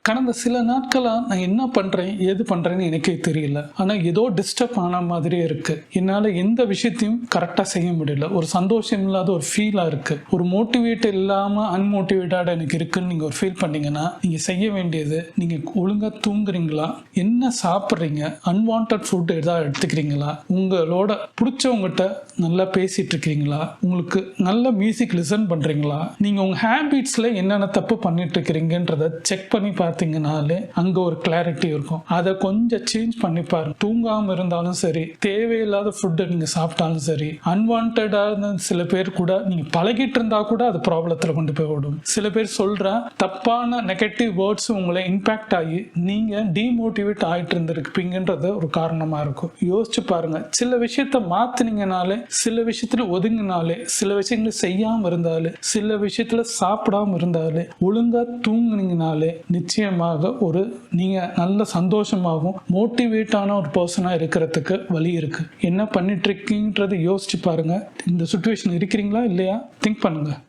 கடந்த சில நாட்களா நான் என்ன பண்றேன், ஏது பண்றேன்னு எனக்கே தெரியல. ஆனா ஏதோ டிஸ்டர்ப் ஆன மாதிரியே இருக்கு. என்னால எந்த விஷயத்தையும் கரெக்டா செய்ய முடியல. ஒரு சந்தோஷம் இல்லாத ஒரு ஃபீலா இருக்கு. ஒரு மோட்டிவேட் இல்லாம அன்மோட்டிவேட்டடா எனக்கு இருக்குன்னு நீங்க ஒரு ஃபீல் பண்ணீங்கன்னா, நீங்க செய்ய வேண்டியது, நீங்க ஒழுங்கா தூங்குறீங்களா? என்ன சாப்பிடுறீங்க? அன்வான்டட் ஃபுட் ஏதாவது எடுத்துக்கிறீங்களா? உங்களோட பிடிச்சவங்ககிட்ட நல்லா பேசிட்டு இருக்கீங்களா? உங்களுக்கு நல்ல மியூசிக் லிசன் பண்றீங்களா? நீங்க உங்க ஹேபிட்ஸ்ல என்னென்ன தப்பு பண்ணிட்டு இருக்கிறீங்கன்றத செக் பண்ணி பார்த்தீங்கனாலே அங்க ஒரு கிளாரிட்டி இருக்கும். அதை கொஞ்சம் சேஞ்ச் பண்ணி பாருங்க. தூங்காம இருந்தாலும் சரி, தேவையில்லாத ஃபுட்டை நீங்க சாப்பிட்டாலும் சரி, அன்வான்டான சில பேர் கூட நீங்க பழகிட்டு இருந்தா கூட அது ப்ராப்ளத்துல கொண்டு போய் விடும். சில பேர் சொல்ற தப்பான நெகட்டிவ் வேர்ட்ஸ் உங்களை இம்பாக்ட் ஆகி நீங்க டிமோட்டிவேட் ஆயிட்டு இருந்திருப்பீங்கன்றது ஒரு காரணமா இருக்கும். யோசிச்சு பாருங்க. சில விஷயத்த மாத்தினீங்கனாலே, சில விஷயத்துல ஒதுங்கினாலே, சில விஷயங்களை செய்யாம இருந்தாலே, சில விஷயத்துல சாப்பிடாம இருந்தாலே, ஒழுங்கா தூங்குனீங்கனாலே நிச்சயமாக ஒரு நீங்க நல்ல சந்தோஷமாகவும் மோட்டிவேட்டான ஒரு பர்சனா இருக்கிறதுக்கு வழி இருக்கு. என்ன பண்ணிட்டு இருக்கீங்கன்றதை யோசிச்சு பாருங்க. இந்த சுச்சுவேஷன் இருக்கிறீங்களா இல்லையா? திங்க் பண்ணுங்க.